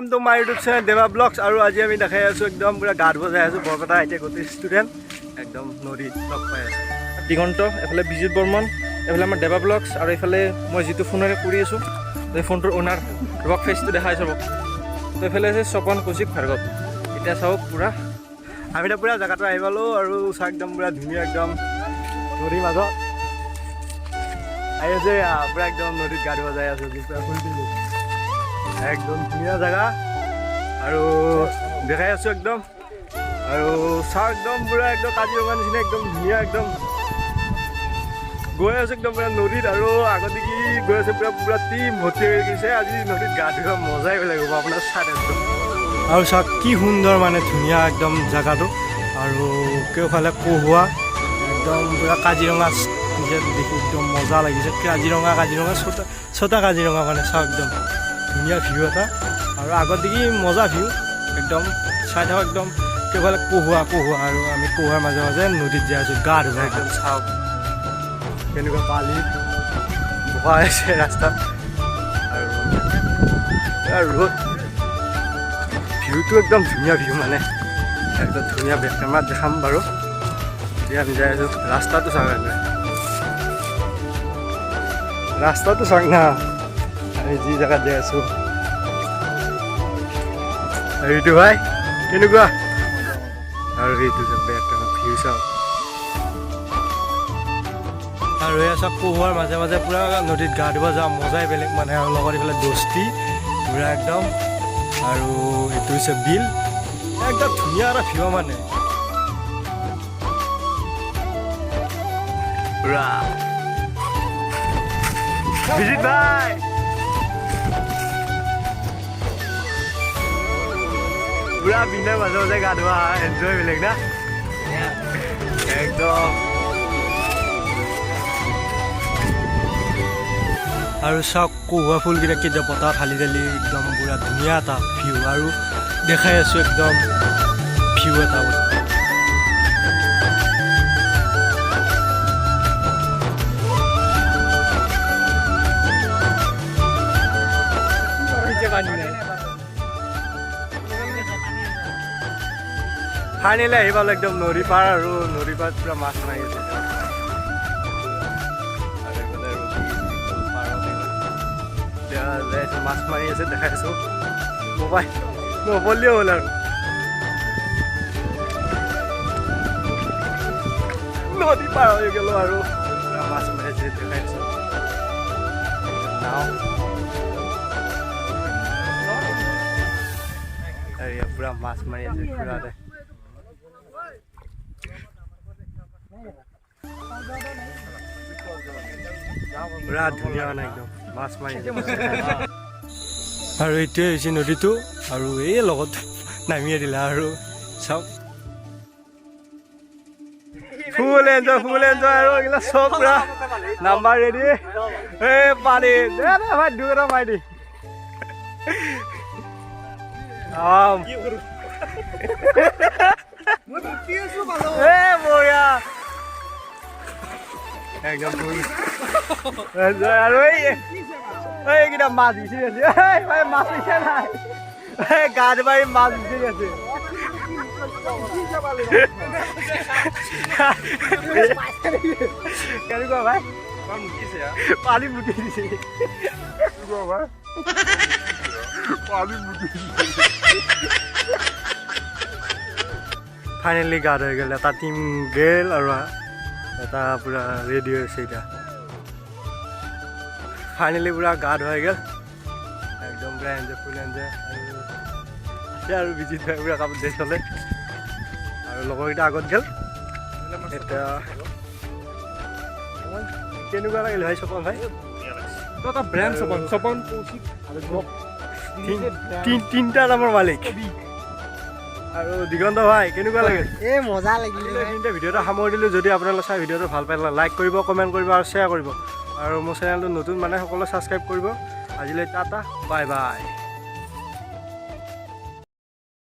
welcome to my YouTube channel Deva blogs और आज আমি দেখাই আছো একদম পুরা গাড় বজাই আছো বৰপেটা আইতে গতি স্টুডেন্ট একদম নদী লগ পাই আছে দিগন্ত এফালে বিজিত বৰ্মন এফালে আমাৰ দেৱা ব্লগস আৰু এফালে মই যেটো ফোনৰে কৰি আছো এই ফোনটোৰ ওনাৰ ৰক ফেসটো দেখাই আছো তো এফালে আছে স্বপন কৌশিক ভাৰ্গৱ এটা চাও পুৰা আমি এটা পুৰা জায়গাটো আহিবালো আৰু উছা একদম পুৰা ধুনীয়া একদম নদী মাজত আই আছে পুৰা একদম নদীত গাড় বজাই আছো পুৰা ফুলটি একদম ধুনীয়া জায়গা আৰু দেখাই আছো একদম আৰু চাহ একদম পুৰা একদম কাজিৰঙা নিচিনা একদম ধুনীয়া একদম গৈ আছে একদম পুৰা নদীত আৰু আগত দেখি গৈ আছে পুৰা পুৰা টিম ভৰ্তি হৈ গৈছে আজি নদীত গা ধুৱা মজাই লাগিব আপোনাৰ চাহ একদম আৰু চাহ কি সুন্দৰ মানে ধুনীয়া একদম জায়গাটো আৰু কেওফালে কহুৱা একদম পুৰা কাজিৰঙা দেখি একদম মজা লাগিছে কাজিৰঙা ছটা কাজিৰঙা মানে চাহ একদম ধুনীয়া ভিউ এটা আৰু আগত দেখি মজা ভিউ একদম চাই থাকক একদম কেৱল কহুৱা আৰু আমি কহুৱাৰ মাজে মাজে নদীত যাই আছোঁ গা ধুৱা একদম চাওক কেনেকুৱা পালি বহাই আছে ৰাস্তাত আৰু ৰ'দ ভিউটো একদম ধুনীয়া ভিউ মানে একদম ধুনীয়া বেক কেমেৰাত দেখাম বাৰু এতিয়া আমি যাই আছোঁ ৰাস্তাটো চাওক ৰাস্তাটো চাওক না আমি যি জেগাত যাই আছোঁ এইটো ভাই কেনেকুৱা আৰু এইটো বেক কেমেৰাত ভিউ চাওক আৰু এয়া চব কহুৱাৰ মাজে মাজে পুৰা নদীত গা ধুব যাওঁ মজাই বেলেগ মানে আৰু লগত এইফালে দস্তি পুৰা একদম আৰু এইটো হৈছে বিল একদম ধুনীয়া এটা ভিউ মানে পুৰা বিজিত ভাই পুৰা বিলৰ মাজে মাজে গা ধোৱা এনজয় বেলেগ না একদম আৰু চাওক কহুৱা ফুলকেইটা কেতিয়া বতাহ ফালি ঢালি একদম পুৰা ধুনীয়া এটা ভিউ আৰু দেখাই আছোঁ একদম ভিউ এটা ফাইনেলি আহি পালোঁ একদম নদী পাৰ আৰু নদী পাৰত পুৰা মাছ মাৰি আছে মাছ মাৰি আছে দেখাই আছোঁ মোবাইল নপলিয়ে হ'ল আৰু নদী পাৰ হৈ গ'লোঁ আৰু পুৰা মাছ মাৰি আছে দেখাই আছোঁ নাও পুৰা মাছ মাৰি আছে পুৰাতে পুৰা ধুনীয়া মানে একদম মাছ মাৰি আৰু এইটোৱে হৈছে নদীটো আৰু এই লগত নামিয়ে দিলে আৰু চাওক ফুল এনজয় আৰু এইবিলাক চব পুৰা নাম্বাৰ ৰেডি এই পানী ভাই দুটা মাৰি দি বঢ়িয়া একদম আৰু এইকেইটা মাছ বিচাৰি আছে মাছ বিচাৰি নাই গা ধুৱাই মাছ বিচাৰি আছে কেনেকুৱা ভাই পানী মুটি দিছে ফাইনেলি গা ধুই গ'ল এটা টিম গেল আৰু এটা পুৰা ৰেডি হৈছে এতিয়া ফাইনেলি পুৰা গা ধুৱাই গ'ল একদম পুৰা এনজয় ফুল এনজয় আৰু বিজিত ভাই পুৰা কাপোৰ দেশ চলে আৰু লগৰকেইটা আগত গ'ল এতিয়া কেনেকুৱা লাগিল ভাই স্বপন ভাই এটা ব্ৰেণ্ড স্বপন কৌশিক তিনিটা নামৰ মালিক আৰু দিগন্ত ভাই কেনেকুৱা লাগিল এই মজা লাগিল ভিডিঅ'টো সামৰি দিলোঁ যদি আপোনালোকে চাই ভিডিঅ'টো ভাল পালে লাইক কৰিব কমেণ্ট কৰিব আৰু শ্বেয়াৰ কৰিব আৰু মোৰ চেনেলটো নতুন মানে সকলোৱে ছাবস্ক্ৰাইব কৰিব আজিলৈ টাটা বাই বাই